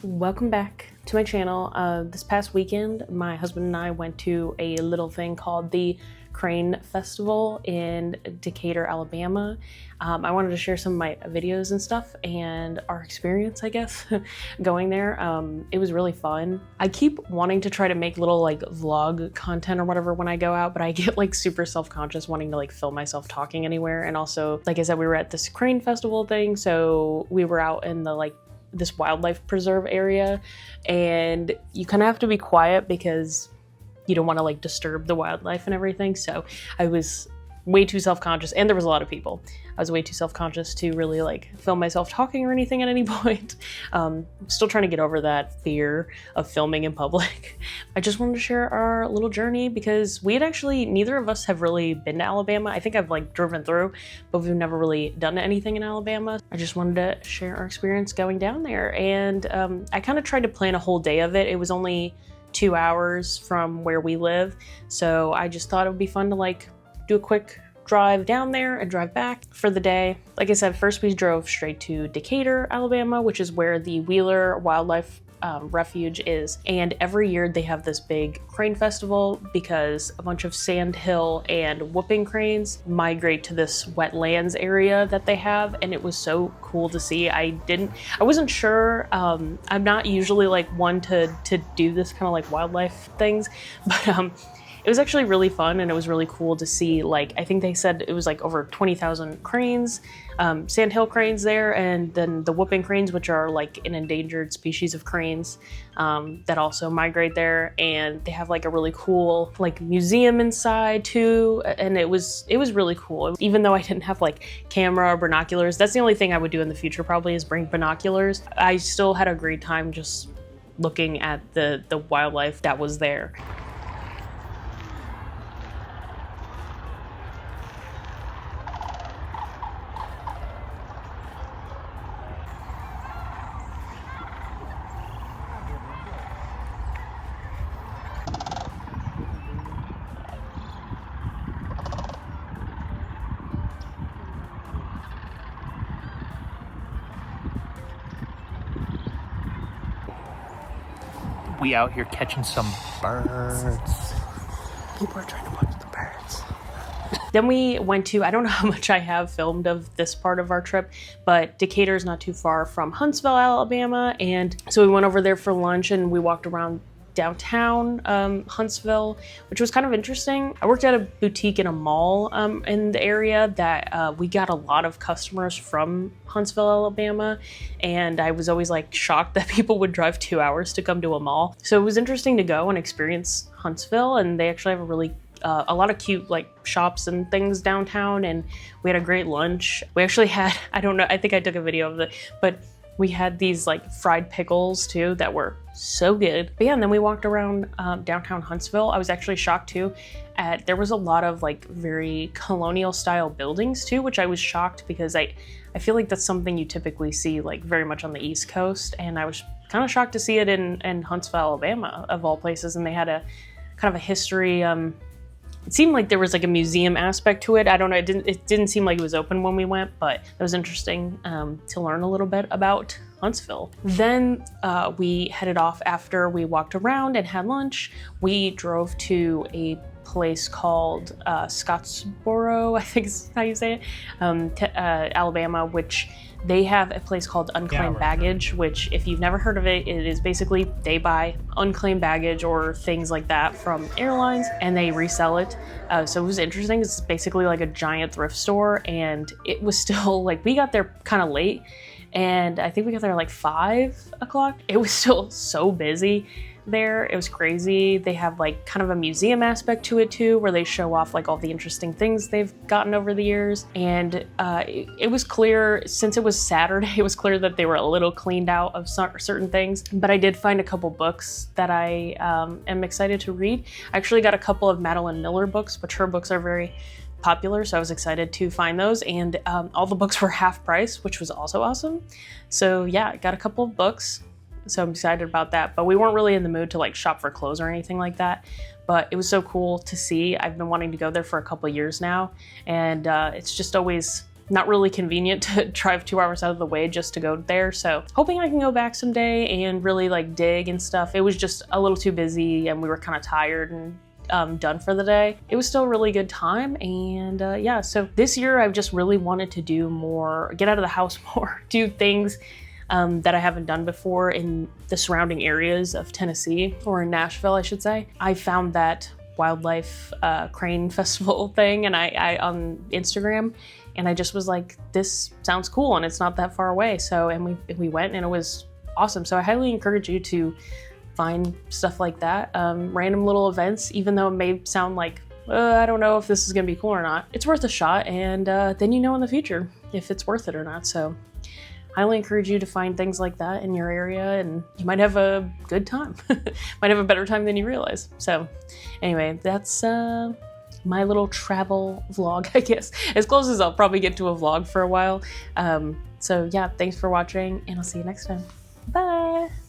Welcome back to my channel. This past weekend, my husband and I went to a little thing called the Crane Festival in Decatur, Alabama. I wanted to share some of my videos and stuff and our experience, I guess, going there. It was really fun. I keep wanting to try to make little like vlog content or whatever when I go out, but I get like super self-conscious wanting to like film myself talking anywhere. And also, like I said, we were at this Crane Festival thing, so we were out in the this wildlife preserve area, and you kind of have to be quiet because you don't want to like disturb the wildlife and everything. So I was way too self-conscious, and there was a lot of people. I was way too self-conscious to really like film myself talking or anything at any point. Still trying to get over that fear of filming in public. I just wanted to share our little journey because neither of us have really been to Alabama. I think I've like driven through, but we've never really done anything in Alabama. I just wanted to share our experience going down there, and I kind of tried to plan a whole day of it. It was only 2 hours from where we live, so I just thought it would be fun to like do a quick drive down there and drive back for the day. Like I said, first we drove straight to Decatur, Alabama, which is where the Wheeler Wildlife Refuge is. And every year they have this big crane festival because a bunch of sandhill and whooping cranes migrate to this wetlands area that they have. And it was so cool to see. I wasn't sure. I'm not usually like one to do this kind of like wildlife things, but it was actually really fun, and it was really cool to see, like, I think they said it was like over 20,000 cranes, sandhill cranes there, and then the whooping cranes, which are like an endangered species of cranes that also migrate there. And they have like a really cool like museum inside too, and it was really cool. Even though I didn't have like camera or binoculars, that's the only thing I would do in the future probably, is bring binoculars. I still had a great time just looking at the wildlife that was there. We out here catching some birds. People are trying to watch the birds. Then we went to, I don't know how much I have filmed of this part of our trip, but Decatur is not too far from Huntsville, Alabama. And so we went over there for lunch, and we walked around downtown Huntsville, which was kind of interesting. I worked at a boutique in a mall in the area that we got a lot of customers from Huntsville, Alabama, and I was always like shocked that people would drive 2 hours to come to a mall. So it was interesting to go and experience Huntsville, and they actually have a lot of cute like shops and things downtown, and we had a great lunch. We actually had, I don't know, I think I took a video of it, but we had these like fried pickles too that were so good. But yeah, and then we walked around downtown Huntsville. I was actually shocked too there was a lot of like very colonial style buildings too, which I was shocked because I feel like that's something you typically see like very much on the East Coast. And I was kind of shocked to see it in Huntsville, Alabama of all places. And they had a kind of a history, it seemed like there was like a museum aspect to it. I don't know, it didn't seem like it was open when we went, but it was interesting to learn a little bit about Huntsville. Then we headed off after we walked around and had lunch. We drove to a place called Scottsboro, I think is how you say it, Alabama, which they have a place called Unclaimed Baggage, which if you've never heard of it, it is basically they buy unclaimed baggage or things like that from airlines and they resell it. So it was interesting. It's basically like a giant thrift store, and it was still like, we got there kind of late, and I think we got there like 5 o'clock. It was still so busy there. It was crazy. They have like kind of a museum aspect to it too, where they show off like all the interesting things they've gotten over the years. And it was clear, since it was Saturday, it was clear that they were a little cleaned out of certain things. But I did find a couple books that I am excited to read. I actually got a couple of Madeline Miller books, which her books are very popular, so I was excited to find those. And all the books were half price, which was also awesome. So yeah, I got a couple of books. So I'm excited about that, but we weren't really in the mood to like shop for clothes or anything like that. But it was so cool to see. I've been wanting to go there for a couple of years now, and it's just always not really convenient to drive 2 hours out of the way just to go there. So hoping I can go back someday and really like dig and stuff. It was just a little too busy and we were kind of tired and done for the day. It was still a really good time. And yeah, so this year I've just really wanted to do more, get out of the house more, do things that I haven't done before in the surrounding areas of Tennessee, or in Nashville, I should say. I found that wildlife crane festival thing and I on Instagram, and I just was like, this sounds cool and it's not that far away. So, and we went and it was awesome. So I highly encourage you to find stuff like that, random little events, even though it may sound like, I don't know if this is gonna be cool or not. It's worth a shot, and then you know in the future if it's worth it or not. So I highly encourage you to find things like that in your area, and you might have a good time. Might have a better time than you realize. So anyway, that's my little travel vlog, I guess. As close as I'll probably get to a vlog for a while. So yeah, thanks for watching, and I'll see you next time. Bye!